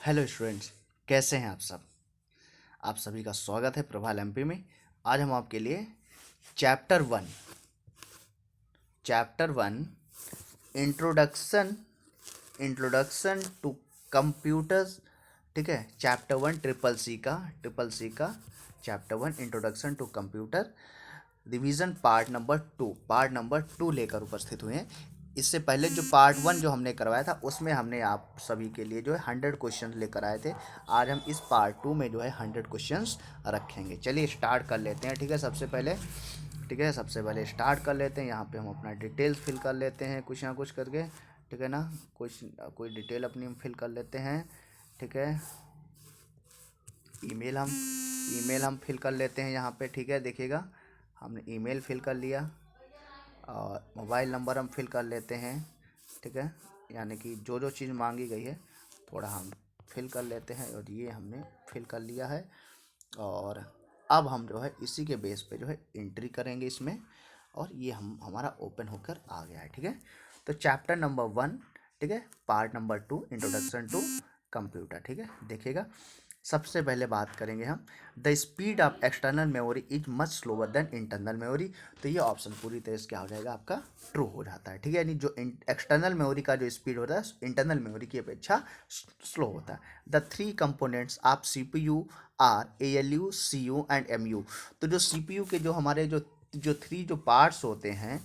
Hello students, कैसे हैं आप सब। आप सभी का स्वागत है प्रभाल एमपी में। आज हम आपके लिए chapter one introduction introduction to computers, ठीक है। चैप्टर 1 ट्रिपल सी का chapter 1 introduction to computer revision part number two लेकर उपस्थित हुए हैं। इससे पहले जो पार्ट 1 जो हमने करवाया था उसमें हमने आप सभी के लिए जो है 100 क्वेश्चन लेकर आए थे। आज हम इस पार्ट 2 में जो है 100 क्वेश्चंस रखेंगे। चलिए स्टार्ट कर लेते हैं। सबसे पहले स्टार्ट कर लेते हैं। यहाँ पे हम अपना डिटेल्स फिल कर लेते हैं कुछ ना कुछ करके, ठीक है ना। कोई डिटेल अपनी हम फिल कर लेते हैं, ठीक है। ईमेल हम फिल कर लेते हैं यहाँ पे, ठीक है। देखिएगा, हमने ईमेल फिल कर लिया और मोबाइल नंबर हम फिल कर लेते हैं, ठीक है। यानी कि जो जो चीज़ मांगी गई है थोड़ा हम फिल कर लेते हैं और ये हमने फिल कर लिया है। और अब हम जो है इसी के बेस पे जो है एंट्री करेंगे इसमें, और ये हमारा ओपन होकर आ गया है, ठीक है। तो चैप्टर नंबर 1, ठीक है, part number 2 introduction to computer, ठीक है। देखिएगा, सबसे पहले बात करेंगे हम the speed of external memory is much slower than internal memory. तो ये ऑप्शन पूरी तरह से क्या हो जाएगा, आपका ट्रू हो जाता है, ठीक है। यानी जो एक्सटर्नल मेमोरी का जो स्पीड होता है इंटरनल मेमोरी की अपेक्षा स्लो होता है। The 3 components of CPU are ALU, CU and MU. तो जो सीपीयू के जो हमारे जो 3 जो पार्ट्स होते हैं,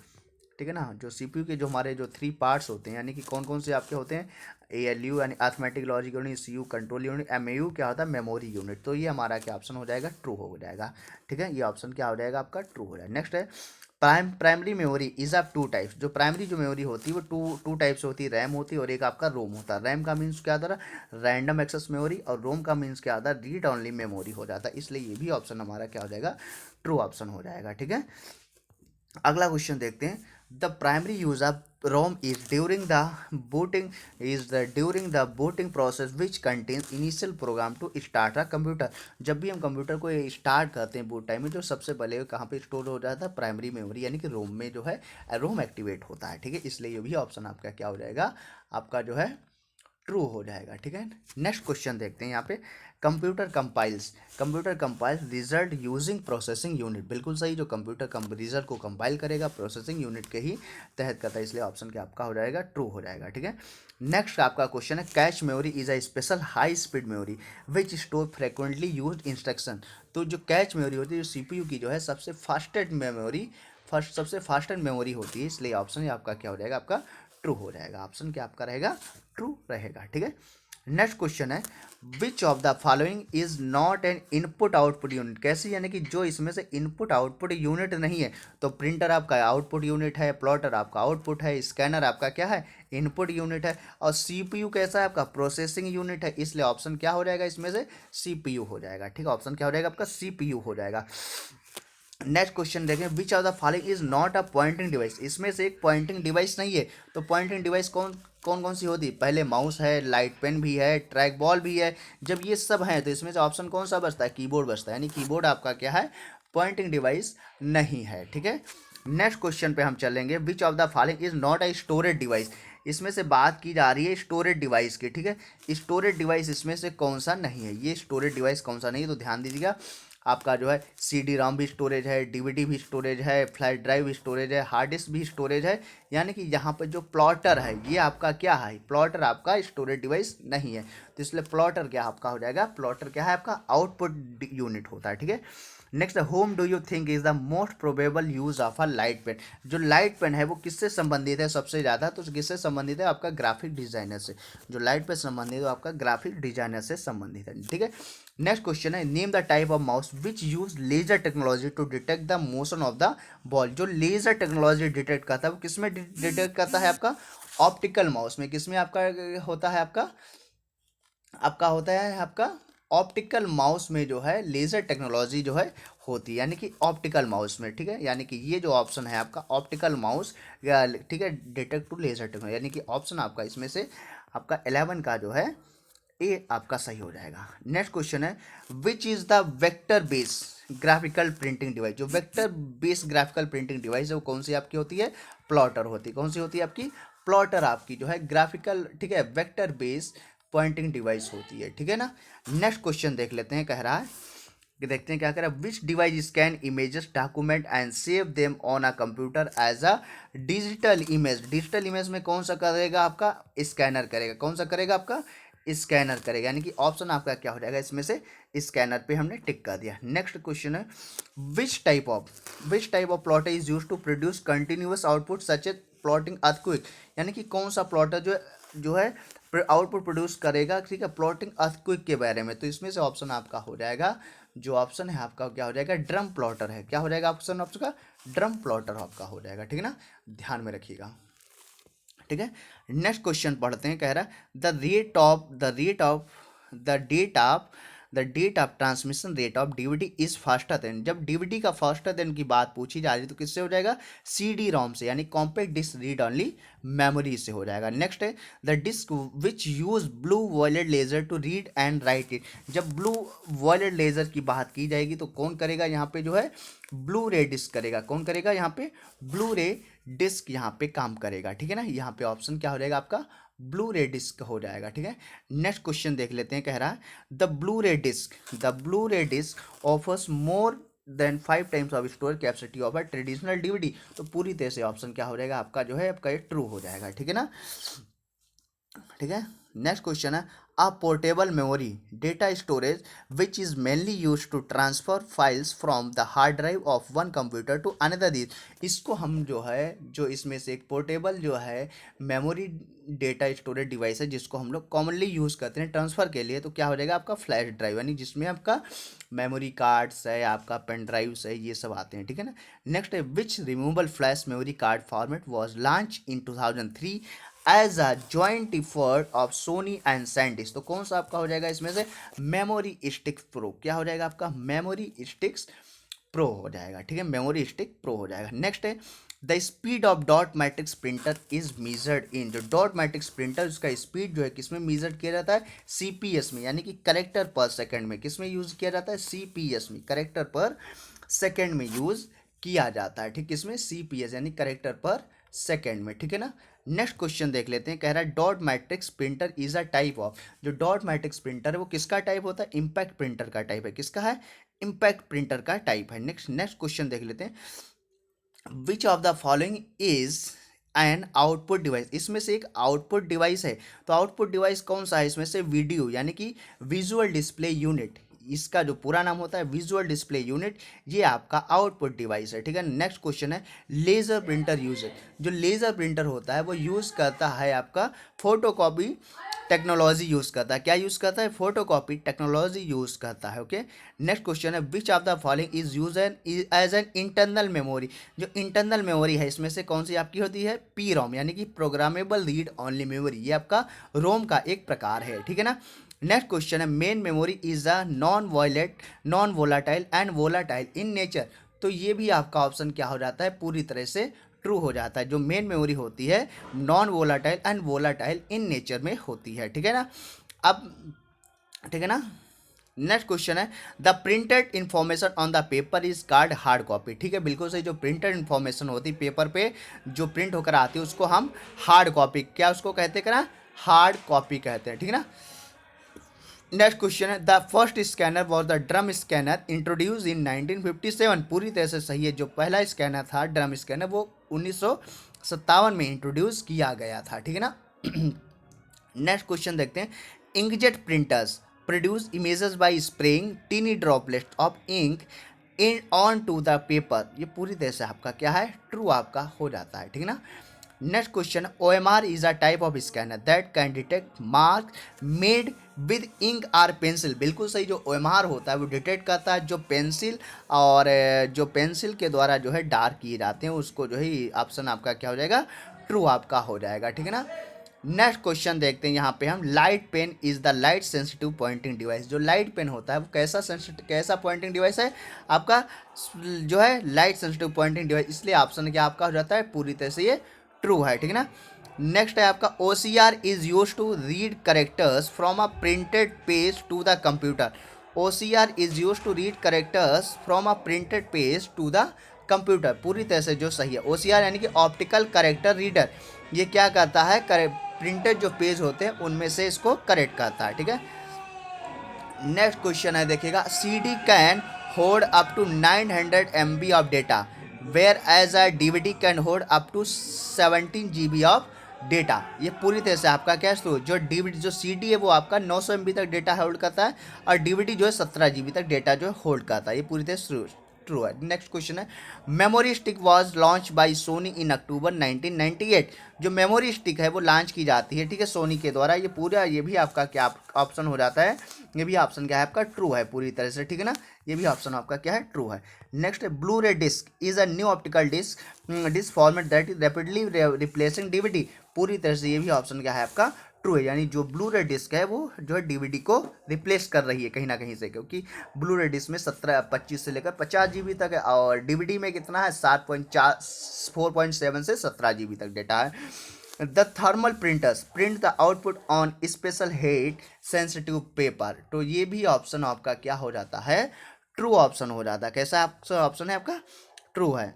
ठीक है ना, जो सीपीयू के जो हमारे जो 3 पार्ट्स होते हैं, यानी कि कौन कौन से आपके होते हैं, एएलयू यानी arithmetic logic unit, CU control unit, MAU क्या होता है, मेमोरी यूनिट। तो ये हमारा क्या ऑप्शन हो जाएगा, ट्रू हो जाएगा, ठीक है। ये ऑप्शन क्या हो जाएगा, आपका ट्रू हो जाएगा। नेक्स्ट है primary memory is of 2 types. जो प्राइमरी जो मेमोरी होती है वो टू टाइप्स होती है, रैम होती है और एक आपका रोम होता है। रैम का मीन्स क्या होता है, रैंडम एक्सेस मेमोरी, और रोम का मीन्स क्या होता है, रीड ऑनली मेमोरी हो जाता है। इसलिए ये भी ऑप्शन हमारा क्या हो जाएगा, ट्रू ऑप्शन हो जाएगा, ठीक है। अगला क्वेश्चन देखते हैं। The primary use of ROM is during the booting process which contains initial program to start a computer. जब भी हम कंप्यूटर को स्टार्ट करते हैं बूट टाइम में, जो सबसे पहले कहाँ पे स्टोर हो जाता है, प्राइमरी मेमोरी यानी कि रोम में जो है रोम एक्टिवेट होता है, ठीक है। इसलिए ये भी ऑप्शन आपका क्या हो जाएगा, आपका जो है ट्रू हो जाएगा, ठीक है। नेक्स्ट क्वेश्चन देखते हैं यहाँ पे। Computer compiles result using processing unit. बिल्कुल सही, जो कंप्यूटर रिजल्ट को कंपाइल करेगा प्रोसेसिंग यूनिट के ही तहत करता है, इसलिए ऑप्शन क्या आपका हो जाएगा, ट्रू हो जाएगा, ठीक है। नेक्स्ट आपका क्वेश्चन है cache memory is a special high speed memory which store frequently used instruction. तो जो कैश मेमोरी होती है, जो सीपीयू की जो है सबसे फास्टेस्ट मेमोरी होती है, इसलिए ऑप्शन ये आपका क्या हो जाएगा, आपका ट्रू हो जाएगा। ऑप्शन क्या आपका रहेगा, ट्रू रहेगा, ठीक है। नेक्स्ट क्वेश्चन है which of the following is not an input output unit. कैसे, यानी कि जो इसमें से इनपुट आउटपुट यूनिट नहीं है। तो प्रिंटर आपका आउटपुट यूनिट है, प्लॉटर आपका आउटपुट है, स्कैनर आपका क्या है, इनपुट यूनिट है, और सीपीयू कैसा है, आपका प्रोसेसिंग यूनिट है। इसलिए ऑप्शन क्या हो जाएगा, इसमें से सीपीयू हो जाएगा, ठीक है। ऑप्शन क्या हो जाएगा, आपका सीपीयू हो जाएगा। नेक्स्ट क्वेश्चन देखें विच of the following is not a pointing device. इसमें से एक पॉइंटिंग डिवाइस नहीं है। तो पॉइंटिंग डिवाइस कौन कौन कौन सी होती है, पहले माउस है, लाइट पेन भी है, ट्रैक बॉल भी है। जब ये सब है तो इसमें से ऑप्शन कौन सा बचता है, कीबोर्ड बचता है, यानी कीबोर्ड आपका क्या है, पॉइंटिंग डिवाइस नहीं है, ठीक है। नेक्स्ट क्वेश्चन पे हम चलेंगे विच of the following is not a storage device. इसमें से बात की जा रही है स्टोरेज डिवाइस की, ठीक है। स्टोरेज डिवाइस इसमें से कौन सा नहीं है, ये स्टोरेज डिवाइस कौन सा नहीं है, तो ध्यान दीजिएगा। आपका जो है सीडी रोम भी स्टोरेज है, डीवीडी भी स्टोरेज है, फ्लैश ड्राइव भी स्टोरेज है, हार्ड डिस्क भी स्टोरेज है। यानी कि यहाँ पर जो प्लॉटर है ये आपका क्या है, प्लॉटर आपका स्टोरेज डिवाइस नहीं है। तो इसलिए प्लॉटर क्या आपका हो जाएगा, प्लॉटर क्या है, आपका आउटपुट यूनिट होता है, ठीक है। Next, whom do you think is the most probable use of a light pen. जो लाइट पेन है वो किससे संबंधित है सबसे ज़्यादा, तो किससे संबंधित है, आपका ग्राफिक डिजाइनर से। जो लाइट पेन संबंधित है वो आपका ग्राफिक डिजाइनर से संबंधित है, ठीक है। नेक्स्ट क्वेश्चन है name the type of mouse which use laser technology to detect the motion of the ball. जो लेजर टेक्नोलॉजी डिटेक्ट करता है वो किसमें डिटेक्ट करता है, आपका ऑप्टिकल माउस में। किसमें आपका होता है, आपका आपका होता है आपका ऑप्टिकल माउस में जो है लेजर टेक्नोलॉजी जो है होती है, यानी कि ऑप्टिकल माउस में, ठीक है। यानी कि ये जो ऑप्शन है आपका ऑप्टिकल माउस, ठीक है, डिटेक्ट टू लेजर टेक्नोलॉजी, यानी कि ऑप्शन आपका इसमें से आपका 11 का जो है ये आपका सही हो जाएगा। नेक्स्ट क्वेश्चन है which is the vector base graphical printing device. जो vector base graphical printing device है वो कौन सी आपकी होती है, प्लॉटर होती है। कौन सी होती है आपकी, प्लॉटर आपकी जो है ग्राफिकल, ठीक है, वेक्टर बेस पॉइंटिंग डिवाइस होती है, ठीक है ना। नेक्स्ट क्वेश्चन देख लेते हैं, कह रहा है कि देखते हैं क्या कह रहा है, which device scan images document and save them on a computer as a digital image. Digital image में कौन सा करेगा आपका, स्कैनर करेगा। कौन सा करेगा आपका, स्कैनर करेगा, यानी कि ऑप्शन आपका क्या हो जाएगा इसमें से, स्कैनर पे हमने टिक कर दिया। नेक्स्ट क्वेश्चन है, which type of plotter is use to produce continuous output such as plotting earthquake. यानी कि कौन सा प्लॉटर जो है आउटपुट प्रोड्यूस करेगा, ठीक है, प्लॉटिंग अर्थक्वेक के बारे में। तो इसमें से ऑप्शन आपका हो जाएगा, जो ऑप्शन है आपका क्या हो जाएगा, ड्रम प्लॉटर है। क्या हो जाएगा ऑप्शन आपका, ड्रम प्लॉटर आपका हो जाएगा, ठीक है ना, ध्यान में रखिएगा, ठीक है। नेक्स्ट क्वेश्चन पढ़ते हैं, कह रहा है the date of transmission rate of DVD is faster than. जब डीवीडी का फास्टर देन की बात पूछी जा रही है तो किससे हो जाएगा, सीडी रोम से, यानी compact disc read only memory से हो जाएगा। नेक्स्ट है, the disc which use blue violet laser to read and write it. जब ब्लू वॉयलेट लेजर की बात की जाएगी तो कौन करेगा यहाँ पे, जो है ब्लू रे डिस्क करेगा। कौन करेगा यहाँ पे, ब्लू रे डिस्क यहाँ पे काम करेगा, ठीक है ना। यहाँ पे ऑप्शन क्या हो जाएगा आपका, ब्लू रे डिस्क हो जाएगा, ठीक है। नेक्स्ट क्वेश्चन देख लेते हैं, कह रहा है the Blu-ray disc offers more than 5 times of storage capacity of a traditional DVD. तो पूरी तरह से ऑप्शन क्या हो जाएगा आपका, जो है आपका ये ट्रू हो जाएगा, ठीक है ना, ठीक है। नेक्स्ट क्वेश्चन है, a portable memory data storage which is mainly use to transfer files from the hard drive of one computer to another this. इसको हम जो है, जो इसमें से एक पोर्टेबल जो है मेमोरी डेटा स्टोरेज डिवाइस है जिसको हम लोग कॉमनली यूज़ करते हैं ट्रांसफ़र के लिए, तो क्या हो जाएगा आपका फ्लैश ड्राइव, यानी जिसमें आपका मेमोरी कार्ड्स है, आपका पेन ड्राइव्स है, ये सब आते हैं, ठीक है ना। नेक्स्ट है, which removable flash memory card format was launch in 2003 as a joint effort of Sony and SanDisk. तो कौन सा आपका हो जाएगा इसमें से, मेमोरी स्टिक्स प्रो। क्या हो जाएगा आपका, मेमोरी स्टिक्स प्रो हो जाएगा, ठीक है, मेमोरी स्टिक प्रो हो जाएगा। नेक्स्ट है, the speed of dot matrix printer is measured in. जो डॉट मैट्रिक्स प्रिंटर उसका स्पीड जो है किसमें मेजर्ड किया जाता है, सीपीएस में, यानी कि करेक्टर पर सेकंड में। किसमें यूज किया जाता है, सीपीएस में, करेक्टर पर सेकंड में यूज किया जाता है, ठीक, किसमें, सीपीएस यानी करेक्टर पर सेकंड में, ठीक है ना। नेक्स्ट क्वेश्चन देख लेते हैं, कह रहा है dot matrix printer is a type of. जो डॉट मैट्रिक्स प्रिंटर है वो किसका टाइप होता है, इंपैक्ट प्रिंटर का टाइप है। किसका है, इंपैक्ट प्रिंटर का टाइप है। नेक्स्ट क्वेश्चन देख लेते हैं, विच of the following is an output device. इसमें से एक आउटपुट डिवाइस है, तो आउटपुट डिवाइस कौन सा है इसमें से, वीडियो, यानी कि विजुअल डिस्प्ले यूनिट। इसका जो पूरा नाम होता है विजुअल डिस्प्ले यूनिट, ये आपका आउटपुट डिवाइस है, ठीक है। नेक्स्ट क्वेश्चन है, लेजर प्रिंटर यूजर। जो लेजर प्रिंटर होता है वो यूज़ करता है आपका फोटोकॉपी टेक्नोलॉजी यूज़ करता है। क्या यूज़ करता है, फोटोकॉपी टेक्नोलॉजी यूज़ करता है, ओके। नेक्स्ट क्वेश्चन है, which of the following is use as an internal memory. जो इंटरनल मेमोरी है इसमें से कौन सी आपकी होती है, पी रोम, यानी कि प्रोग्रामेबल रीड ऑनली मेमोरी। ये आपका रोम का एक प्रकार है, ठीक है ना। नेक्स्ट क्वेश्चन है, main memory is a non volatile and volatile in nature. तो ये भी आपका ऑप्शन क्या हो जाता है, पूरी तरह से ट्रू हो जाता है। जो मेन मेमोरी होती है non volatile and volatile in nature में होती है, ठीक है ना। अब ठीक है ना। नेक्स्ट क्वेश्चन है, the printed information on the paper is called hard copy. ठीक है, बिल्कुल सही। जो प्रिंटेड इन्फॉर्मेशन होती है पेपर पे जो प्रिंट होकर आती है उसको हम हार्ड कॉपी, क्या उसको कहते हैं, हार्ड कॉपी कहते हैं, ठीक है ना। नेक्स्ट क्वेश्चन है, the first scanner was the drum scanner introduce इन 1957। पूरी तरह से सही है। जो पहला स्कैनर था ड्रम स्कैनर वो 1957 में इंट्रोड्यूस किया गया था, ठीक है ना। नेक्स्ट क्वेश्चन देखते हैं, inkjet printers produce images by spraying tiny droplets of ink in on to the paper. ये पूरी तरह से आपका क्या है, ट्रू आपका हो जाता है, ठीक है ना। Next question, OMR is a type of scanner that can detect mark made with ink or pencil. बिल्कुल सही। जो OMR होता है वो डिटेक्ट करता है जो पेंसिल और जो पेंसिल के द्वारा जो है डार्क किए जाते हैं उसको, जो है ऑप्शन आपका क्या हो जाएगा, ट्रू आपका हो जाएगा, ठीक है ना। नेक्स्ट क्वेश्चन देखते हैं यहाँ पे हम, light pen is the light sensitive pointing device. जो लाइट पेन होता है वो कैसा पॉइंटिंग डिवाइस है आपका, जो है लाइट सेंसिटिव पॉइंटिंग डिवाइस, इसलिए ऑप्शन क्या आपका हो जाता है, पूरी तरह से ये ट्रू है, ठीक है ना। नेक्स्ट है आपका, OCR is use to read characters from a printed page to the computer. OCR is use to read characters from a printed page to the computer. पूरी तरह से जो सही है। OCR यानी कि ऑप्टिकल करेक्टर रीडर, ये क्या करता है, प्रिंटेड जो पेज होते हैं उनमें से इसको करेक्ट करता है, ठीक है। नेक्स्ट क्वेश्चन है देखिएगा, CD can hold up to 900 MB of data where as a DVD can hold up to 17 GB of data. ये पूरी तरह से आपका क्या है, जो DVD जो CD है वो आपका 900 MB तक डेटा होल्ड करता है और DVD जो है 17 GB तक डेटा जो होल्ड करता है। ये पूरी तरह से ट्रू है। नेक्स्ट क्वेश्चन है, memory stick was launch by Sony in October 1998। जो मेमोरी स्टिक है वो लॉन्च की जाती है, ठीक है, सोनी के द्वारा। ये पूरा ये भी आपका क्या ऑप्शन हो जाता है, ये भी ऑप्शन क्या है आपका ट्रू है पूरी तरह से, ठीक है ना। ये भी ऑप्शन आपका क्या है ट्रू है। नेक्स्ट है, Blu-ray disc is a new optical disc format that is rapidly replacing DVD। पूरी तरह से ये भी ऑप्शन क्या है आपका ट्रू है, यानी जो ब्लू रे डिस्क है वो जो है DVD को रिप्लेस कर रही है कहीं ना कहीं से, क्योंकि ब्लू रे डिस्क में 25 से लेकर 50 GB तक है और DVD में कितना है 4.7 से 17 GB तक डेटा है। The thermal printers print the output on special heat sensitive paper. तो ये भी ऑप्शन आपका क्या हो जाता है, ट्रू ऑप्शन हो जाता है। कैसा ऑप्शन है आपका ट्रू है,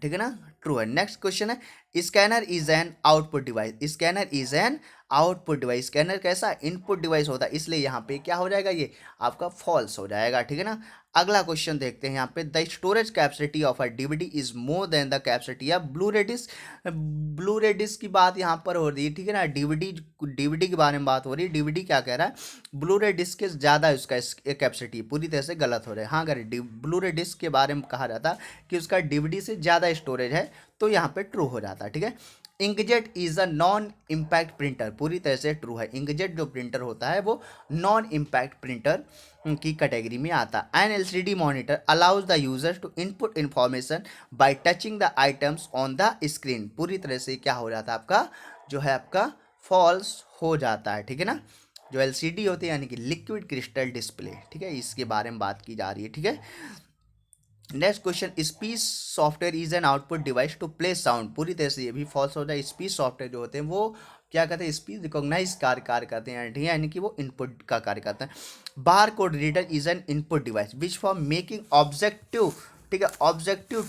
ठीक है ना, ट्रू है। नेक्स्ट क्वेश्चन है, scanner is an output device. Scanner is an output device. Scanner कैसा इनपुट डिवाइस होता है, इसलिए यहाँ पे क्या हो जाएगा, ये आपका फॉल्स हो जाएगा, ठीक है ना। अगला क्वेश्चन देखते हैं यहाँ पे, the storage capacity of a DVD is more than the capacity of blue रे डिस्क। ब्लू रे डिस्क की बात यहाँ पर हो रही है, ठीक है ना। DVD के बारे में बात हो रही है। DVD क्या कह रहा है, ब्लू रे डिस्क के ज़्यादा उसका कैपेसिटी, पूरी तरह से गलत हो रहा है। हाँ, अगर ब्लू रे डिस्क के बारे में कहा जाता कि उसका DVD से ज़्यादा स्टोरेज है तो यहाँ पे ट्रू हो जाता है, ठीक है। Inkjet is a non impact printer. पूरी तरह से ट्रू है। इंकजेट जो प्रिंटर होता है वो नॉन इम्पैक्ट प्रिंटर की कैटेगरी में आता है। An LCD monitor allows the users to input information by touching the items on the screen. पूरी तरह से क्या हो जाता है आपका जो है आपका फॉल्स हो जाता है, ठीक है ना। जो LCD होती है यानी कि लिक्विड क्रिस्टल डिस्प्ले, ठीक है, इसके बारे में बात की जा रही है, ठीक है। Next question, speech software is an output device to play sound. पूरी तरह से ये भी फॉल्स होता है। स्पीच सॉफ्टवेयर जो होते हैं वो क्या करते हैं, स्पीच रिकॉग्नाइज कार्य करते हैं, ठीक है, यानी कि वो इनपुट का कार्य करते हैं। बार code reader is an input device which for making objective, ठीक है, objective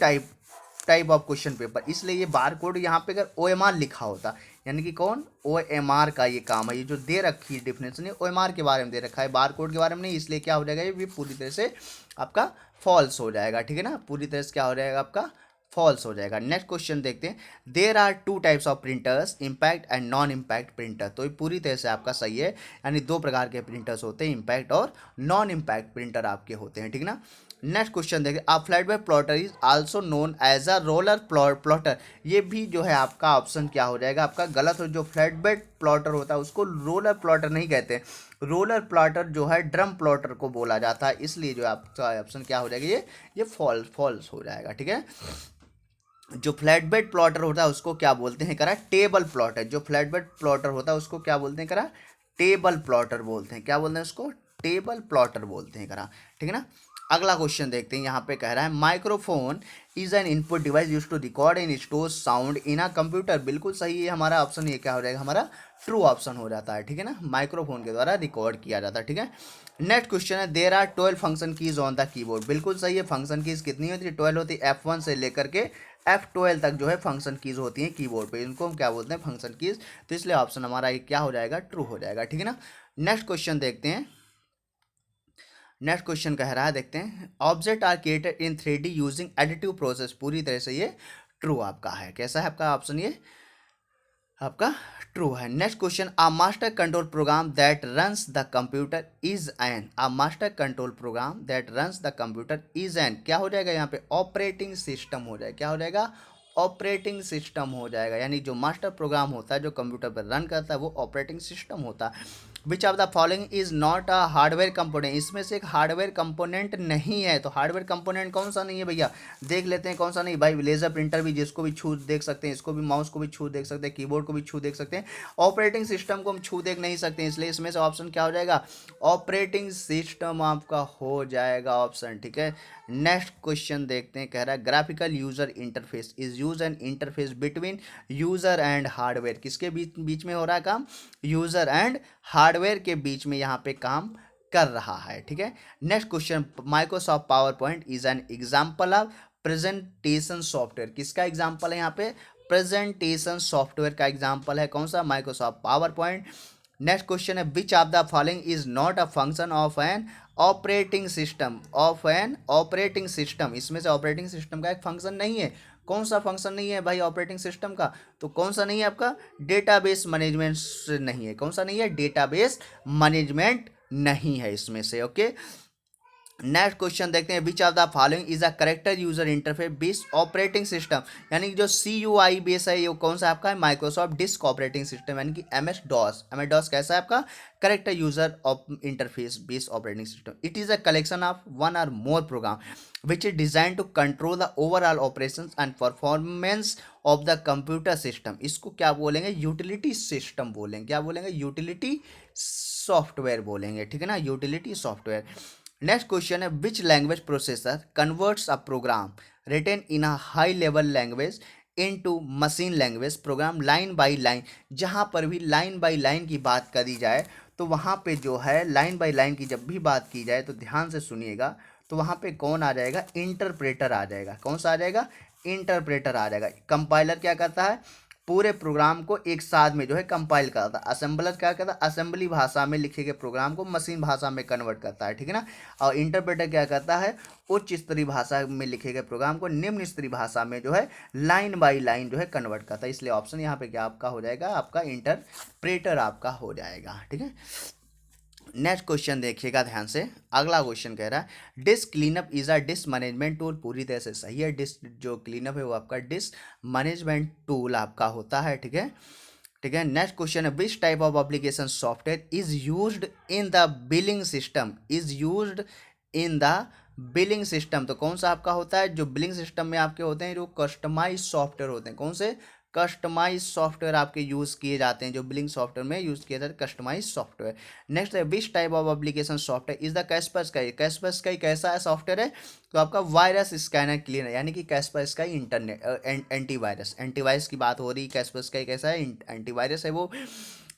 type of question paper. इसलिए ये बार कोड यहाँ पे अगर OMR लिखा होता, यानी कि कौन OMR का ये काम है, ये जो दे रखी है डेफिनेशन OMR के बारे में दे रखा है, बार कोड के बारे में नहीं, इसलिए क्या हो जाएगा ये भी पूरी तरह से आपका फॉल्स हो जाएगा, ठीक है ना। पूरी तरह से क्या हो जाएगा आपका फॉल्स हो जाएगा। नेक्स्ट क्वेश्चन देखते हैं, there are 2 types of printers, impact and non impact printer. तो ये पूरी तरह से आपका सही है, यानी 2 प्रकार के प्रिंटर्स होते हैं, इम्पैक्ट और नॉन इम्पैक्ट प्रिंटर आपके होते हैं, ठीक है ना। नेक्स्ट क्वेश्चन देखिए, a flatbed plotter is also known as a roller plotter. ये भी जो है आपका ऑप्शन क्या हो जाएगा आपका गलत हो। जो फ्लैटबेड प्लॉटर होता है उसको रोलर प्लॉटर नहीं कहते, रोलर प्लॉटर जो है ड्रम प्लॉटर को बोला जाता है, इसलिए जो आपका ऑप्शन क्या हो जाएगा ये फॉल्स हो जाएगा, ठीक है। जो फ्लैटबेड प्लॉटर होता है उसको क्या बोलते हैं करा, टेबल प्लॉटर। जो फ्लैटबेड प्लॉटर होता है उसको क्या बोलते हैं करा, टेबल प्लॉटर बोलते हैं। क्या बोलते हैं उसको, टेबल प्लॉटर बोलते हैं करा, ठीक है ना। अगला क्वेश्चन देखते हैं, यहाँ पे कह रहा है microphone is an input device use to record and store sound in a computer. बिल्कुल सही है हमारा ऑप्शन, ये क्या हो जाएगा हमारा ट्रू ऑप्शन हो जाता है, ठीक है ना। माइक्रोफोन के द्वारा रिकॉर्ड किया जाता है, ठीक है। नेक्स्ट क्वेश्चन है, there are 12 function keys on the keyboard. बिल्कुल सही है। फंक्शन कीज कितनी होती है, 12 होती है। F1 से लेकर के F12 तक जो है फंक्शन कीज होती हैं कीबोर्ड पे, इनको हम क्या बोलते हैं फंक्शन कीज। तो इसलिए ऑप्शन हमारा ये क्या हो जाएगा ट्रू हो जाएगा, ठीक है ना। नेक्स्ट क्वेश्चन देखते हैं। नेक्स्ट क्वेश्चन कह रहा है, देखते हैं, object are created in 3D using additive process. पूरी तरह से ये ट्रू आपका है। कैसा है आपका ऑप्शन, ये आपका ट्रू है। Next question, a master control program that runs the computer is an. A master control program that runs the computer is an क्या हो जाएगा यहाँ पे ऑपरेटिंग सिस्टम हो जाएगा। क्या हो जाएगा ऑपरेटिंग सिस्टम हो जाएगा, यानी जो मास्टर प्रोग्राम होता है जो कंप्यूटर पर रन करता है वो ऑपरेटिंग सिस्टम होता है। Which of the following is not a hardware component. इसमें से एक हार्डवेयर कंपोनेंट नहीं है। तो हार्डवेयर कंपोनेंट कौन सा नहीं है भैया, देख लेते हैं कौन सा नहीं। भाई लेजर प्रिंटर भी जिसको भी छू देख सकते हैं, इसको भी माउस को भी छू देख सकते हैं, कीबोर्ड को भी छू देख सकते हैं। ऑपरेटिंग सिस्टम को हम छू देख नहीं सकते हैं, इसलिए इसमें से ऑप्शन क्या हो जाएगा ऑपरेटिंग सिस्टम आपका हो जाएगा ऑप्शन, ठीक है। नेक्स्ट क्वेश्चन देखते हैं, कह रहा है graphical user interface is use N interface between user and hardware. किसके बीच में हो रहा है काम, यूजर एंड हार्डवेयर के बीच में यहाँ पे काम कर रहा है, ठीक है। Next question, Microsoft power point is an example of presentation software. किसका एग्जाम्पल है यहाँ पे प्रेजेंटेशन सॉफ्टवेयर का एग्जाम्पल है कौन सा, Microsoft PowerPoint. Next question है which of the following is not a function of an operating system, of an operating system, इसमें से ऑपरेटिंग सिस्टम का एक फंक्शन नहीं है। कौन सा फंक्शन नहीं है भाई ऑपरेटिंग सिस्टम का, तो कौन सा नहीं है आपका, डेटाबेस मैनेजमेंट नहीं है। कौन सा नहीं है, डेटाबेस मैनेजमेंट नहीं है इसमें से। ओके, नेक्स्ट क्वेश्चन देखते हैं विच of the following is a character user interface based operating system, यानी कि जो CUI बेस है ये कौन सा आपका है, माइक्रोसॉफ्ट डिस्क ऑपरेटिंग सिस्टम, यानी कि MS DOS। MS DOS कैसा है आपका, character user interface based operating system. It is a collection of one or more program which is design to control the overall operation and performance of the computer system. इसको क्या बोलेंगे, utility system बोलेंगे। क्या बोलेंगे, utility software बोलेंगे, ठीक है ना, यूटिलिटी सॉफ्टवेयर। नेक्स्ट क्वेश्चन है which language processor converts a program written in a high level language into machine language program line by line. जहाँ पर भी लाइन बाय लाइन की बात करी जाए तो वहाँ पे जो है लाइन बाय लाइन की जब भी बात की जाए तो ध्यान से सुनिएगा, तो वहाँ पे कौन आ जाएगा, इंटरप्रेटर आ जाएगा। कौन सा आ जाएगा, इंटरप्रेटर आ जाएगा। कंपाइलर क्या करता है, पूरे प्रोग्राम को एक साथ में जो है कंपाइल करता है। असेंबलर क्या करता है, असेंबली भाषा में लिखे गए प्रोग्राम को मशीन भाषा में कन्वर्ट करता है, ठीक है ना। और इंटरप्रेटर क्या करता है, उच्च स्तरीय भाषा में लिखे गए प्रोग्राम को निम्न स्तरीय भाषा में जो है लाइन बाय लाइन जो है कन्वर्ट करता है। इसलिए ऑप्शन यहाँ पे क्या आपका हो जाएगा, आपका इंटरप्रेटर आपका हो जाएगा, ठीक है। नेक्स्ट क्वेश्चन देखिएगा ध्यान से, अगला क्वेश्चन कह रहा है disk cleanup is a disc management tool. पूरी तरह से सही है, डिस्क जो क्लीनअप है वो आपका डिस्क मैनेजमेंट टूल आपका होता है, ठीक है। ठीक है, नेक्स्ट क्वेश्चन है which type of application software is used in the billing system, is used in the billing system. तो कौन सा आपका होता है, जो बिलिंग सिस्टम में आपके होते हैं जो कस्टमाइज सॉफ्टवेयर होते हैं। कौन से, कस्टमाइज सॉफ्टवेयर आपके यूज़ किए जाते हैं, जो बिलिंग सॉफ्टवेयर में यूज़ किए जाते हैं कस्टमाइज सॉफ्टवेयर। नेक्स्ट है which type of application software is the Kaspersky. Kaspersky कैसा है सॉफ्टवेयर है, तो आपका वायरस स्कैनर क्लीनर, यानी कि कैस्परस्काई इंटरनेट एंटीवायरस, एंटीवायरस की बात हो रही। कैस्परस्काई कैसा है, एंटीवायरस है वो,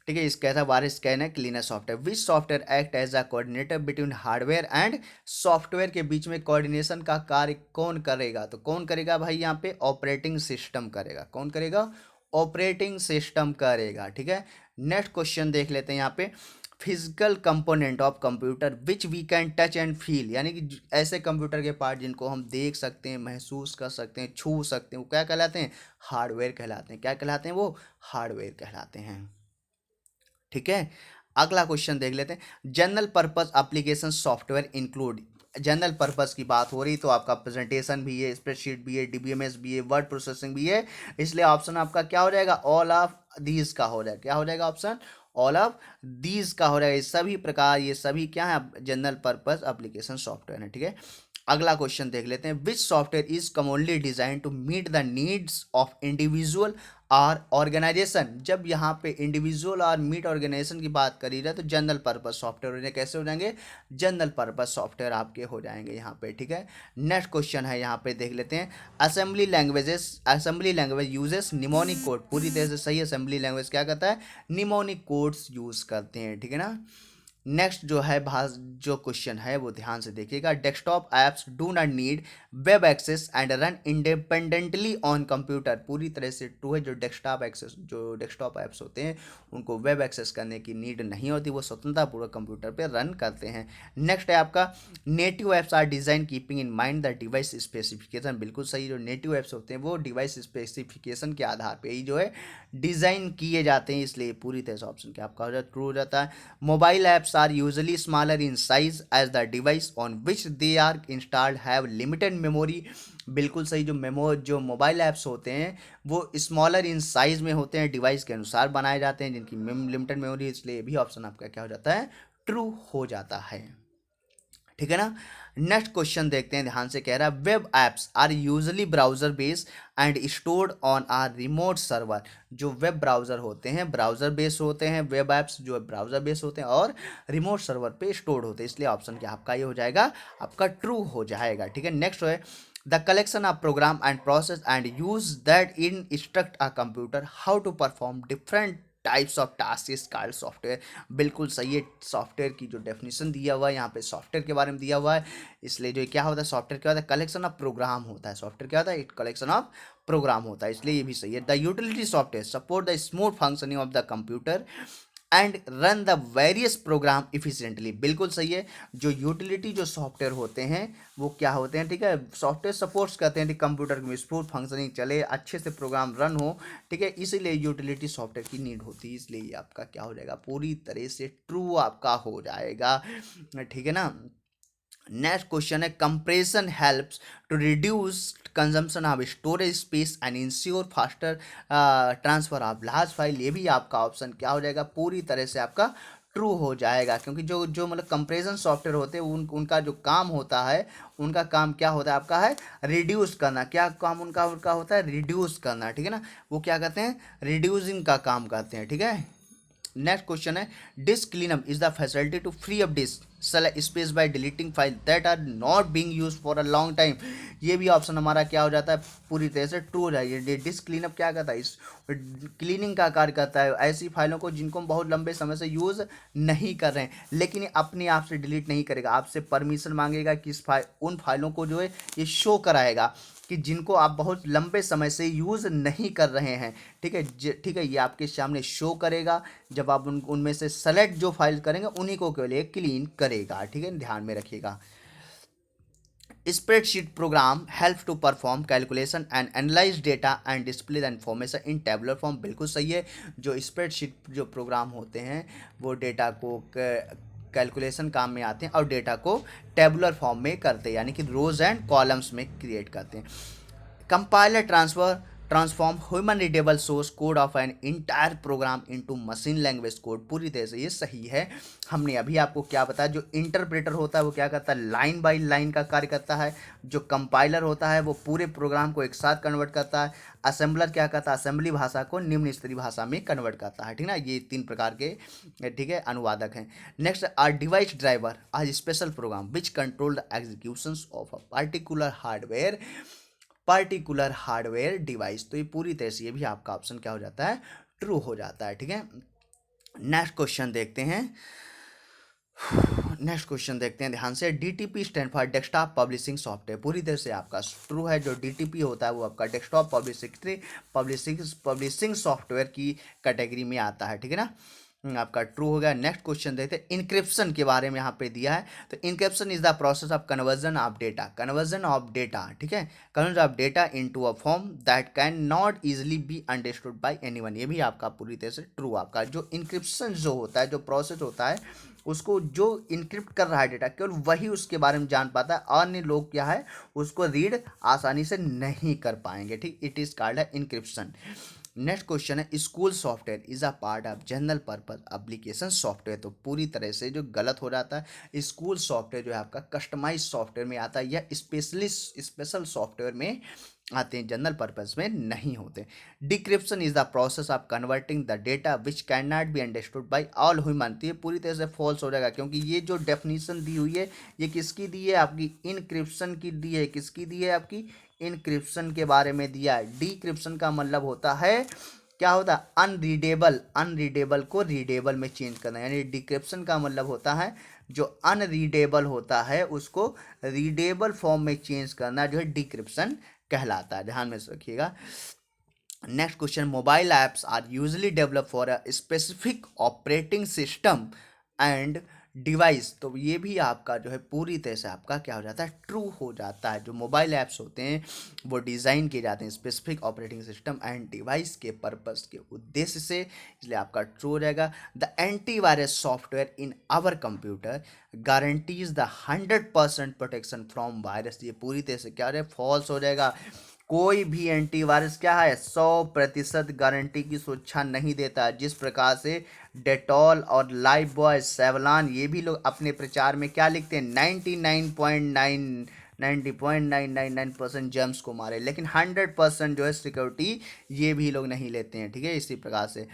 ठीक है। इस कैसा virus scanner cleaner software. Which software act as a coordinator between hardware and software, के बीच में कोऑर्डिनेशन का कार्य कौन करेगा, तो कौन करेगा भाई यहाँ पे, ऑपरेटिंग सिस्टम करेगा। कौन करेगा, ऑपरेटिंग सिस्टम करेगा, ठीक है। नेक्स्ट क्वेश्चन देख लेते हैं यहाँ पे physical component of computer which we can touch and feel, यानी कि ऐसे कंप्यूटर के पार्ट जिनको हम देख सकते हैं, महसूस कर सकते हैं, छू सकते हैं, वो क्या कहलाते हैं, हार्डवेयर कहलाते हैं। क्या कहलाते हैं वो, हार्डवेयर कहलाते हैं, ठीक है। अगला क्वेश्चन देख लेते हैं general purpose application software include. General purpose की बात हो रही तो आपका प्रेजेंटेशन भी है, स्प्रेडशीट भी है, DBMS भी है, वर्ड प्रोसेसिंग भी है। इसलिए ऑप्शन आपका क्या हो जाएगा, ऑल ऑफ दीज का हो जाएगा। क्या हो जाएगा ऑप्शन, ऑल ऑफ दीज का हो जाएगा। ये सभी प्रकार, ये सभी क्या है, जनरल पर्पस एप्लीकेशन सॉफ्टवेयर है, ठीक है। अगला क्वेश्चन देख लेते हैं which software is commonly design to meet the needs of individual और ऑर्गेनाइजेशन। जब यहाँ पे इंडिविजुअल और मीट ऑर्गेनाइजेशन की बात करी जाए तो जनरल पर्पस सॉफ्टवेयर हो, कैसे हो जाएंगे, जनरल पर्पस सॉफ्टवेयर आपके हो जाएंगे यहाँ पे, ठीक है। नेक्स्ट क्वेश्चन है यहाँ पे देख लेते हैं assembly languages, assembly language uses mnemonic code. पूरी तरह से सही, असेंबली लैंग्वेज क्या करता है, निमोनिक कोड्स यूज करते हैं, ठीक है ना। नेक्स्ट जो है जो क्वेश्चन है वो ध्यान से देखिएगा desktop apps do not need web access and run independently on computer. पूरी तरह से ट्रू है, जो डेस्कटॉप एक्सेस, जो डेस्कटॉप ऐप्स होते हैं उनको वेब एक्सेस करने की नीड नहीं होती, वो स्वतंत्रतापूर्वक कंप्यूटर पे रन करते हैं। नेक्स्ट है आपका native apps are design keeping in mind the device specification. बिल्कुल सही, जो नेटिव ऐप्स होते हैं वो डिवाइस स्पेसिफिकेशन के आधार पर ही जो है डिज़ाइन किए जाते हैं, इसलिए पूरी तरह से ऑप्शन क्या आपका हो जाता है, ट्रू हो जाता है। Mobile apps are usually smaller in size as the device on which they are installed have limited memory। बिल्कुल सही, जो मोबाइल ऐप्स होते हैं वो स्मॉलर इन साइज में होते हैं, डिवाइस के अनुसार बनाए जाते हैं जिनकी लिमिटेड मेमोरी, इसलिए भी ऑप्शन आपका क्या हो जाता है, ट्रू हो जाता है, ठीक है ना। नेक्स्ट क्वेश्चन देखते हैं ध्यान से, कह रहा है web apps are usually browser based and stored on or remote server. जो वेब ब्राउजर होते हैं ब्राउजर बेस्ड होते हैं, वेब एप्स जो ब्राउजर बेस्ड होते हैं और रिमोट सर्वर पे स्टोर्ड होते हैं, इसलिए ऑप्शन क्या आपका ये हो जाएगा, आपका ट्रू हो जाएगा, ठीक है। नेक्स्ट है the collection of program and process and use that in instruct a computer how to perform different types of task is called software. बिल्कुल सही है, सॉफ्टवेयर की जो डेफिनेशन दिया हुआ है यहाँ पे सॉफ्टवेयर के बारे में दिया हुआ है। इसलिए जो क्या होता है सॉफ्टवेयर क्या होता है, कलेक्शन ऑफ प्रोग्राम होता है। सॉफ्टवेयर क्या होता है, एक कलेक्शन ऑफ प्रोग्राम होता है, इसलिए ये भी सही है। The utility software support the smooth functioning of the computer and run the various program efficiently. बिल्कुल सही है, जो यूटिलिटी जो सॉफ्टवेयर होते हैं वो क्या होते हैं, ठीक है, सॉफ्टवेयर सपोर्ट्स करते हैं कंप्यूटर में स्मूथ फंक्शनिंग चले, अच्छे से प्रोग्राम रन हो, ठीक है, इसीलिए यूटिलिटी सॉफ्टवेयर की नीड होती है। इसलिए ये आपका क्या हो जाएगा, पूरी तरह से ट्रू आपका हो जाएगा, ठीक है ना। नेक्स्ट क्वेश्चन है compression helps to reduce consumption of storage space and ensure faster transfer of large file. ये भी आपका ऑप्शन क्या हो जाएगा, पूरी तरह से आपका ट्रू हो जाएगा, क्योंकि जो जो मतलब कंप्रेशन सॉफ्टवेयर होते हैं उनका जो काम होता है, उनका काम क्या होता है आपका है रिड्यूस करना। क्या काम उनका उनका होता है, रिड्यूस करना, ठीक है ना। वो क्या करते हैं, रिड्यूसिंग का काम करते हैं, ठीक है। नेक्स्ट क्वेश्चन है disk cleanup is the facility to free up disk space by deleting file that are not being used for a long time. ये भी ऑप्शन हमारा क्या हो जाता है, पूरी तरह से ट्रू हो जाएगी। डिस्क क्लीनअप क्या करता है, इस क्लीनिंग का कार्य करता है ऐसी फाइलों को जिनको हम बहुत लंबे समय से यूज़ नहीं कर रहे हैं, लेकिन ये अपने आप से डिलीट नहीं करेगा, आपसे परमिशन मांगेगा कि इस उन फाइलों को जो है ये शो कराएगा कि जिनको आप बहुत लंबे समय से यूज़ नहीं कर रहे हैं, ठीक है। ठीक है, ये आपके सामने शो करेगा, जब आप उनमें से सेलेक्ट जो फाइल करेंगे उन्हीं को केवल क्लीन करेगा, ठीक है, ध्यान में रखिएगा। Spreadsheet program help to perform calculation and analyse data and display the information in tabular form. बिल्कुल सही है, जो स्प्रेडशीट जो प्रोग्राम होते हैं वो डेटा को कैलकुलेशन काम में आते हैं और डेटा को टेबुलर फॉर्म में करते हैं, यानी कि रोज एंड कॉलम्स में क्रिएट करते हैं। Compiler transform human readable source code of an entire programme into machine language code. पूरी तरह से ये सही है। हमने अभी आपको क्या बताया, जो इंटरप्रेटर होता है वो क्या करता है, लाइन बाय लाइन का कार्य करता है। जो कंपाइलर होता है वो पूरे प्रोग्राम को एक साथ कन्वर्ट करता है। असेंबलर क्या करता है, असेंबली भाषा को निम्न स्तरीय भाषा में कन्वर्ट करता है, ठीक ना। ये तीन प्रकार के, ठीक है, अनुवादक हैं। Next are device driver as special program which control the execution of a particular hardware device. तो ये पूरी तरह से ये भी आपका ऑप्शन क्या हो जाता है, ट्रू हो जाता है, ठीक है। नेक्स्ट क्वेश्चन देखते हैं, ध्यान से। DTP stand for desktop publishing software. पूरी तरह से आपका ट्रू है। जो डीटीपी होता है वो आपका डेस्कटॉप पब्लिशिंग सॉफ्टवेयर की कैटेगरी में आता है, ठीक है ना, आपका ट्रू हो गया। नेक्स्ट क्वेश्चन देखते हैं, इनक्रिप्शन के बारे में यहाँ पे दिया है। तो encryption is the process of conversion of data, ठीक है, conversion of data into a form that can not easily be understood by anyone. ये भी आपका पूरी तरह से ट्रू। आपका जो इनक्रिप्शन जो होता है, जो प्रोसेस होता है, उसको जो इनक्रिप्ट कर रहा है डेटा केवल वही उसके बारे में जान पाता है, अन्य लोग क्या है उसको रीड आसानी से नहीं कर पाएंगे, ठीक। इट इज कॉल्ड है इनक्रिप्शन। नेक्स्ट क्वेश्चन है school software is a part of general purpose application software. तो पूरी तरह से जो गलत हो जाता है, स्कूल सॉफ्टवेयर जो है आपका कस्टमाइज सॉफ्टवेयर में आता है या स्पेशल सॉफ्टवेयर में आते हैं, जनरल पर्पज में नहीं होते। Decryption is the process of converting the data which can not be understood by all human. तो ये पूरी तरह से फॉल्स हो जाएगा, क्योंकि ये जो डेफिनेशन दी हुई है ये किसकी दी है, आपकी इनक्रिप्शन की दी है। किसकी दी है, आपकी इनक्रिप्शन के बारे में दिया है। डिक्रिप्शन का मतलब होता है क्या होता है, अनरीडेबल को रीडेबल में चेंज करना, यानी डिक्रिप्शन का मतलब होता है जो अनरीडेबल होता है उसको रीडेबल फॉर्म में चेंज करना, जो है डिक्रिप्शन कहलाता है, ध्यान में रखिएगा। Next question, mobile apps are usually develop for a specific operating system and device. तो ये भी आपका जो है पूरी तरह से आपका क्या हो जाता है, ट्रू हो जाता है। जो मोबाइल ऐप्स होते हैं वो डिज़ाइन किए जाते हैं specific operating system and device के पर्पस के उद्देश्य से, इसलिए आपका ट्रू हो जाएगा। The antivirus software in our computer guarantees the 100% protection from virus. ये पूरी तरह से क्या हो जाएगा, फॉल्स हो जाएगा। कोई भी एंटीवायरस क्या है 100% गारंटी की सुरक्षा नहीं देता। जिस प्रकार से डेटॉल और लाइफ बॉय सेवलान ये भी लोग अपने प्रचार में क्या लिखते हैं, 90.999% जर्म्स को मारे, लेकिन 100% जो है सिक्योरिटी ये भी लोग नहीं लेते हैं, ठीक है, इसी प्रकार से।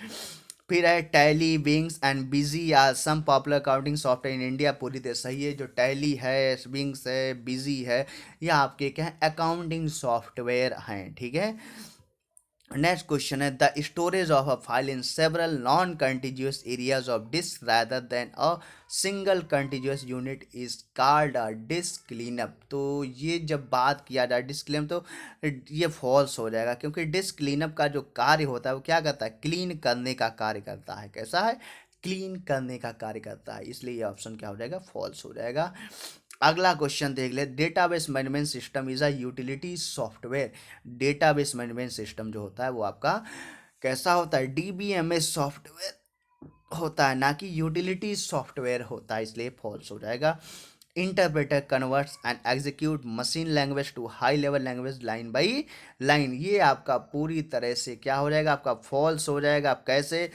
फिर है टैली, विंग्स एंड बिजी या some popular accounting software in India. पूरी तरह सही है। जो टैली है, विंग्स है, बिजी है, ये आपके क्या है, अकाउंटिंग सॉफ्टवेयर हैं, ठीक है। नेक्स्ट क्वेश्चन है the storage of a file in several non continuous areas of disk rather than a single continuous unit is called a disk cleanup. तो ये जब बात किया जाए डिस्क क्लीनअप तो ये फॉल्स हो जाएगा, क्योंकि डिस्क क्लीनअप का जो कार्य होता है वो क्या करता है, क्लीन करने का कार्य करता है। कैसा है, क्लीन करने का कार्य करता है, इसलिए ये ऑप्शन क्या हो जाएगा, फॉल्स हो जाएगा। अगला क्वेश्चन देख ले, database management system is a utility software. Database management system जो होता है वो आपका कैसा होता है, डीबीएमएस सॉफ्टवेयर होता है, ना कि यूटिलिटी सॉफ्टवेयर होता है, इसलिए फॉल्स हो जाएगा। Interpreter converts and execute machine language to high level language line by line, ये आपका पूरी तरह से क्या हो जाएगा, आपका फॉल्स हो जाएगा। आप कैसे,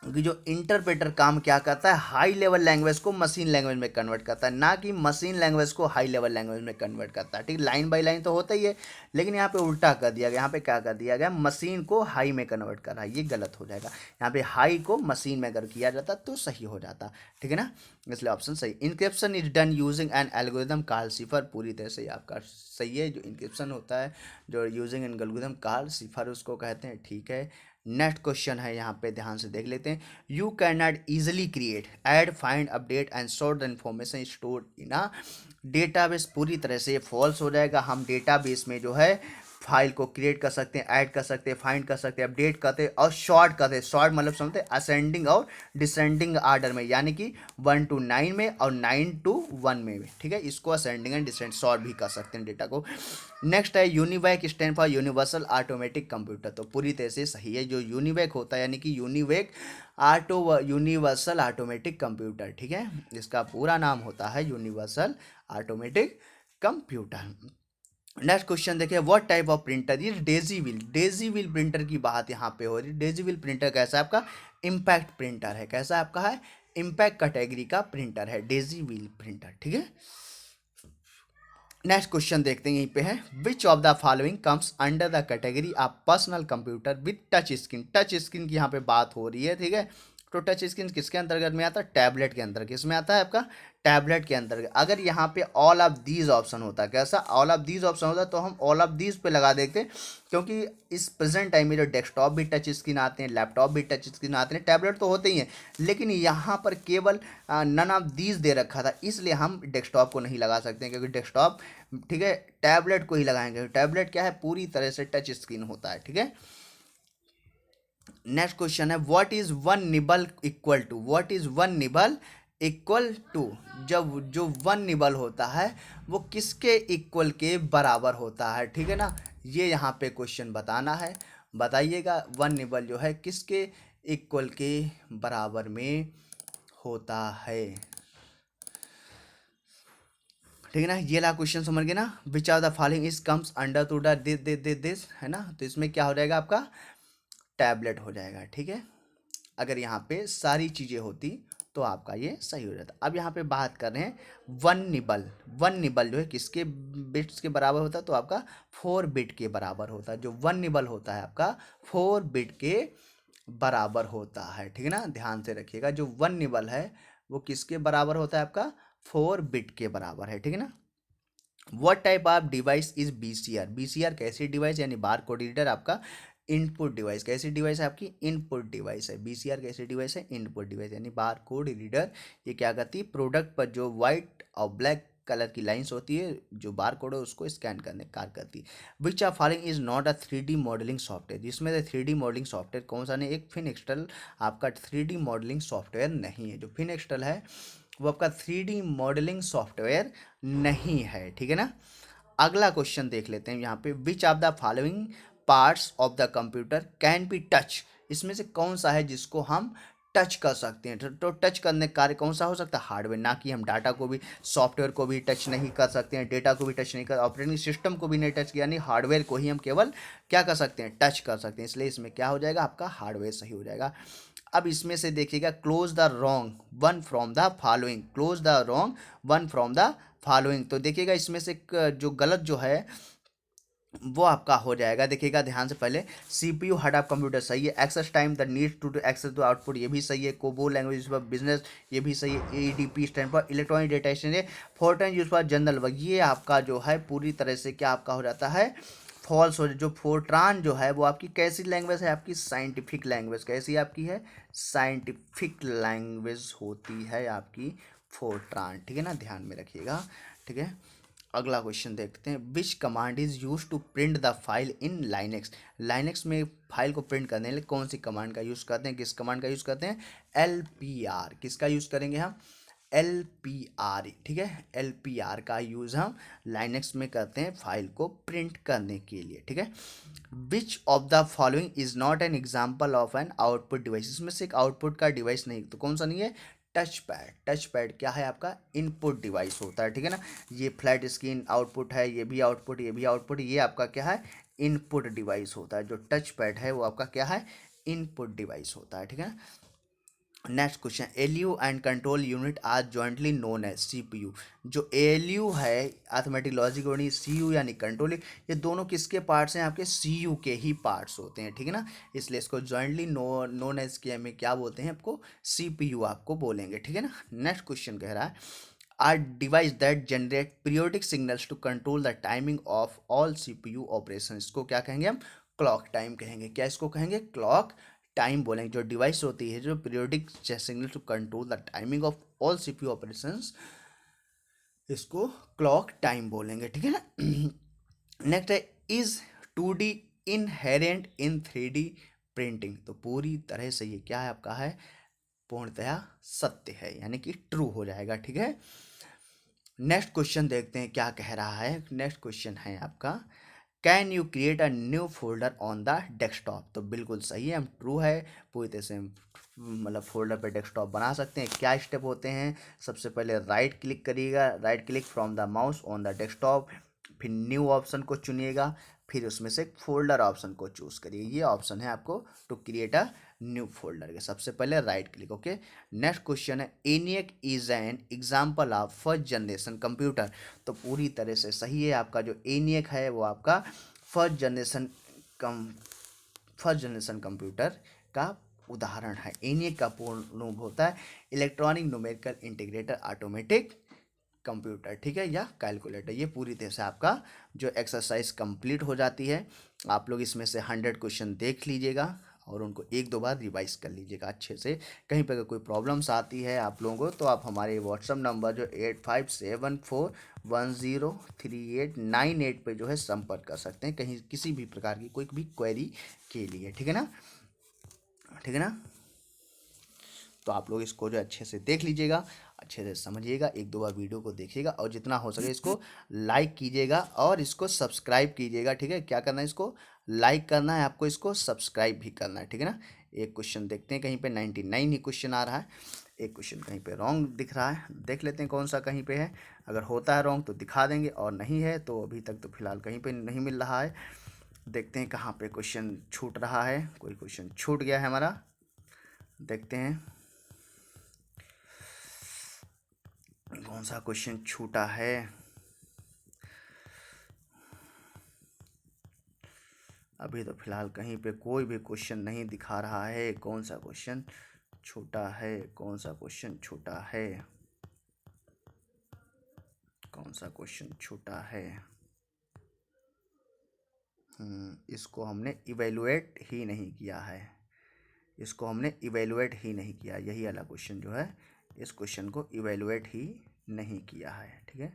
कि जो इंटरप्रेटर काम क्या करता है, हाई लेवल लैंग्वेज को मशीन लैंग्वेज में कन्वर्ट करता है, ना कि मशीन लैंग्वेज को हाई लेवल लैंग्वेज में कन्वर्ट करता है। ठीक, लाइन बाय लाइन तो होता ही है, लेकिन यहाँ पे उल्टा कर दिया गया, यहाँ पे क्या कर दिया गया, मशीन को हाई में कन्वर्ट कर रहा है, ये गलत हो जाएगा। यहाँ पे हाई को मशीन में अगर किया जाता तो सही हो जाता, ठीक है ना, इसलिए ऑप्शन सही। Encryption is done using an algorithm called cipher, पूरी तरह से आपका सही है। जो इंक्रिप्शन होता है जो यूजिंग एन एल्गोरिथम कॉल्ड सिफर उसको कहते हैं, ठीक है। नेक्स्ट क्वेश्चन है, यहाँ पे ध्यान से देख लेते हैं। You can not easily create add find update and sort the information stored in a database, पूरी तरह से फॉल्स हो जाएगा। हम डेटाबेस में जो है फाइल को क्रिएट कर सकते हैं, ऐड कर सकते हैं, फाइंड कर सकते हैं, अपडेट करते हैं और शॉर्ट करते हैं। शॉर्ट मतलब समझते हैं असेंडिंग और डिसेंडिंग आर्डर में, यानी कि 1 to 9 में और 9 to 1 में भी, ठीक है। इसको असेंडिंग एंड डिसेंड शॉर्ट भी कर सकते हैं डेटा को। नेक्स्ट है UNIVAC stand for universal automatic computer, तो पूरी तरह से सही है। जो यूनिवैक होता है यानी कि यूनिवैक यूनिवर्सल ऑटोमेटिक कंप्यूटर, ठीक है, इसका पूरा नाम होता है universal automatic computer. Next question देखिए, what type of printer is daisy wheel. Daisy wheel printer की बात यहाँ पे हो रही है। डेजी व्हील प्रिंटर कैसा है आपका, इम्पैक्ट प्रिंटर है। कैसा आपका है, इम्पैक्ट कैटेगरी का प्रिंटर है डेजी व्हील प्रिंटर, ठीक है। नेक्स्ट क्वेश्चन देखते हैं, यहीं पे है, which of the following comes under the category of personal computer with touch screen. Touch screen की यहाँ पे बात हो रही है, ठीक है। तो टच स्क्रीन किसके अंतर्गत में आता है, टैबलेट के अंदर, किस में आता है आपका, टैबलेट के अंतर्गत। अगर यहाँ पे ऑल ऑफ दीज ऑप्शन होता है, कैसा ऑल ऑफ दीज ऑप्शन होता है, तो हम ऑल ऑफ दीज पे लगा देते, क्योंकि इस प्रेजेंट टाइम में जो डेस्कटॉप भी टच स्क्रीन आते हैं, लैपटॉप भी टच स्क्रीन आते हैं, टैबलेट तो होते ही हैं, लेकिन यहाँ पर केवल नन ऑफ दीज दे रखा था, इसलिए हम डेस्कटॉप को नहीं लगा सकते हैं, क्योंकि डेस्कटॉप, ठीक है, टैबलेट को ही लगाएंगे। टैबलेट क्या है, पूरी तरह से टच स्क्रीन होता है, ठीक है। नेक्स्ट क्वेश्चन है, what is one nibble equal to. What is one nibble equal to, जब जो वन निबल होता है वो किसके इक्वल के बराबर होता है, ठीक है ना, ये यहाँ पे क्वेश्चन बताना है। बताइएगा वन निबल जो है किसके इक्वल के बराबर में होता है, ठीक है ना। ये ला क्वेश्चन समझ गए ना, which are the following is comes under to the this, है ना, तो इसमें क्या हो जाएगा आपका, टैबलेट हो जाएगा, ठीक है। अगर यहाँ पे सारी चीज़ें होती तो आपका ये सही हो जाता। अब यहाँ पे बात कर रहे हैं वन निबल। वन निबल जो है किसके बिट्स के बराबर होता है, तो आपका 4 बिट के बराबर होता है। जो वन निबल होता है आपका 4 बिट के बराबर होता है, ठीक है ना, ध्यान से रखिएगा। जो वन निबल है वो किसके बराबर होता है, आपका 4 बिट के बराबर है, ठीक है ना। What type of device is BCR. BCR कैसी डिवाइस, यानी बार कोड रीडर आपका इनपुट डिवाइस। कैसी डिवाइस है आपकी, इनपुट डिवाइस है। बीसीआर कैसी डिवाइस है, इनपुट डिवाइस, यानी बार कोड रीडर। ये क्या करती है, प्रोडक्ट पर जो वाइट और ब्लैक कलर की लाइंस होती है, जो बार कोड है उसको स्कैन करने का कार्य करती है। Which are following is not a 3D modelling software. जिसमें से 3D मॉडलिंग सॉफ्टवेयर कौन सा नहीं, एक फिनएक्सटेल आपका 3D मॉडलिंग सॉफ्टवेयर नहीं है। जो फिनएक्सटेल है वो आपका 3D मॉडलिंग सॉफ्टवेयर नहीं है, ठीक है ना। अगला क्वेश्चन देख लेते हैं यहाँ पे, विच of the following parts of the computer can be touch. इसमें से कौन सा है जिसको हम टच कर सकते हैं, तो टच करने का कार्य कौन सा हो सकता है, हार्डवेयर। ना कि हम डाटा को भी, सॉफ्टवेयर को भी टच नहीं कर सकते हैं, डेटा को भी टच नहीं कर, ऑपरेटिंग सिस्टम को भी नहीं टच किया, यानी हार्डवेयर को ही हम केवल क्या कर सकते हैं, टच कर सकते हैं। इसलिए इसमें क्या हो जाएगा, आपका हार्डवेयर सही हो जाएगा। अब इसमें से देखिएगा, close the wrong one from the following. Close the wrong one from the following, तो देखिएगा इसमें से जो गलत जो है वो आपका हो जाएगा। देखिएगा ध्यान से, पहले सीपीयू हार्ड ऑफ कंप्यूटर सही है। Access time the need to access to output, ये भी सही है। कोबोल लैंग्वेज फॉर बिजनेस, ये भी सही है। ADP stand for electronic data exchange, Fortran use for general work, ये आपका जो है पूरी तरह से क्या आपका हो जाता है, फॉल्स हो, जो फोर्ट्रान जो है वो आपकी कैसी लैंग्वेज है, आपकी साइंटिफिक लैंग्वेज। कैसी आपकी है, साइंटिफिक लैंग्वेज होती है आपकी फोर्ट्रान, ठीक है ना, ध्यान में रखिएगा, ठीक है। अगला क्वेश्चन देखते हैं, which command is use to print the file in Linux. Linux में फाइल को प्रिंट करने के लिए कौन सी कमांड का यूज़ करते हैं, किस कमांड का यूज़ करते हैं, LPR। किसका यूज़ करेंगे हम, LPR, ठीक है, LPR का यूज़ हम लाइनेक्स में करते हैं फाइल को प्रिंट करने के लिए, ठीक है। Which of the following is not an example of N output device. इसमें से एक आउटपुट का डिवाइस नहीं, तो कौन सा नहीं है, टच पैड। टच पैड क्या है, आपका इनपुट डिवाइस होता है, ठीक है ना। ये फ्लैट स्क्रीन आउटपुट है, ये भी आउटपुट, ये भी आउटपुट, ये आपका क्या है, इनपुट डिवाइस होता है। जो टच पैड है वो आपका क्या है, इनपुट डिवाइस होता है, ठीक है। Next question, ALU and control unit are jointly known as CPU। जो ALU है, अर्थमेटिक लॉजिक यूनिट, CU यानी कंट्रोल, ये दोनों किसके पार्ट्स हैं, आपके CU के ही पार्ट्स होते हैं, ठीक है ना। इसलिए इसको जॉइंटली नोन एज के में क्या बोलते हैं, आपको CPU आपको बोलेंगे, ठीक है ना। नेक्स्ट क्वेश्चन कह रहा है, are device that generate periodic signals to control the timing of all CPU operation. इसको क्या कहेंगे हम, क्लॉक टाइम कहेंगे। क्या इसको कहेंगे, क्लॉक टाइम बोलेंगे। जो डिवाइस होती है जो periodic signal to control the timing of all CPU operations, इसको क्लॉक टाइम बोलेंगे, ठीक है ना। नेक्स्ट है, is 2D inherent in 3D printing. तो पूरी तरह से ये क्या है, आपका है पूर्णतया सत्य है, यानी कि ट्रू हो जाएगा, ठीक है। नेक्स्ट क्वेश्चन देखते हैं क्या कह रहा है। नेक्स्ट क्वेश्चन है आपका, can you create a new folder on the desktop. तो बिल्कुल सही है, हम ट्रू है, पूरी तरह से हम मतलब फोल्डर पे डेस्कटॉप बना सकते हैं। क्या स्टेप होते हैं, सबसे पहले राइट क्लिक करिएगा, right click from the mouse on the desktop, फिर न्यू ऑप्शन को चुनिएगा, फिर उसमें से फोल्डर ऑप्शन को चूज करिए। ये ऑप्शन है आपको to create a new folder के, सबसे पहले right click, okay. Next question है, ENIAC is an example of first generation computer. तो पूरी तरह से सही है, आपका जो ENIAC है वो आपका फर्स्ट जनरेशन कंप्यूटर का उदाहरण है। ENIAC का पूर्ण रूप होता है electronic numerical integrator automatic computer, ठीक है, या कैलकुलेटर। ये पूरी तरह से आपका जो एक्सरसाइज कंप्लीट हो जाती है। आप लोग इसमें से 100 क्वेश्चन देख लीजिएगा और उनको 1-2 बार रिवाइज कर लीजिएगा अच्छे से। कहीं पर अगर कोई प्रॉब्लम्स आती है आप लोगों को, तो आप हमारे व्हाट्सअप नंबर जो 8574103898 पे जो है संपर्क कर सकते हैं, कहीं किसी भी प्रकार की कोई भी क्वेरी के लिए, ठीक है ना, ठीक है ना। तो आप लोग इसको जो अच्छे से देख लीजिएगा, अच्छे से समझिएगा, 1-2 बार वीडियो को देखिएगा और जितना हो सके इसको लाइक कीजिएगा और इसको सब्सक्राइब कीजिएगा, ठीक है। क्या करना है, इसको लाइक करना है आपको, इसको सब्सक्राइब भी करना है, ठीक है ना। एक क्वेश्चन देखते हैं, कहीं पे 99 ही क्वेश्चन आ रहा है, एक क्वेश्चन कहीं पे रॉन्ग दिख रहा है, देख लेते हैं कौन सा कहीं पे है। अगर होता है रॉन्ग तो दिखा देंगे, और नहीं है तो अभी तक तो फिलहाल कहीं पे नहीं मिल रहा है। देखते हैं कहाँ पे क्वेश्चन छूट रहा है, कोई क्वेश्चन छूट गया है हमारा, देखते हैं कौन सा क्वेश्चन छूटा है। अभी तो फिलहाल कहीं पे कोई भी क्वेश्चन नहीं दिखा रहा है, कौन सा क्वेश्चन छूटा है, कौन सा क्वेश्चन छूटा है, कौन सा क्वेश्चन छूटा है। इसको हमने इवेलुएट ही नहीं किया है, इसको हमने इवेलुएट ही नहीं किया, यही वाला क्वेश्चन जो है, इस क्वेश्चन को इवेलुएट ही नहीं किया है, ठीक है,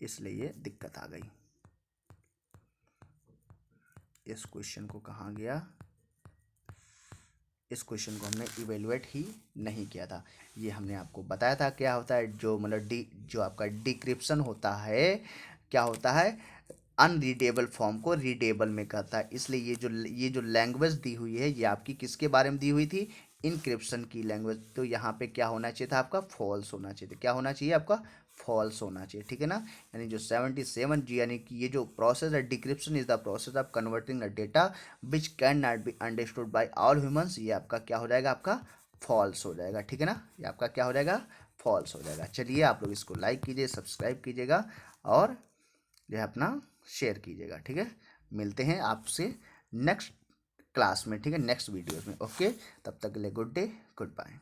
इसलिए ये दिक्कत आ गई। इस क्वेश्चन को कहाँ गया, इस क्वेश्चन को हमने इवेलुएट ही नहीं किया था। ये हमने आपको बताया था क्या होता है, जो मतलब जो आपका डिक्रिप्शन होता है, क्या होता है, अनरीडेबल फॉर्म को रीडेबल में करता है। इसलिए ये जो लैंग्वेज दी हुई है ये आपकी किसके बारे में दी हुई थी, इनक्रिप्शन की लैंग्वेज। तो यहाँ पे क्या होना चाहिए था, आपका फॉल्स होना चाहिए था। क्या होना चाहिए, आपका फॉल्स होना चाहिए, ठीक है ना। यानी जो 77G, यानी कि ये जो प्रोसेस है, decryption is the process of converting a data which can not be understood by all humans, ये आपका क्या हो जाएगा, आपका फॉल्स हो जाएगा, ठीक है ना, ये आपका क्या हो जाएगा, फॉल्स हो जाएगा। चलिए आप लोग इसको लाइक कीजिए, सब्सक्राइब कीजिएगा और जो है अपना शेयर कीजिएगा, ठीक है। मिलते हैं आपसे नेक्स्ट क्लास में, ठीक है, नेक्स्ट वीडियोस में, ओके। तब तक के लिए गुड डे, गुड बाय।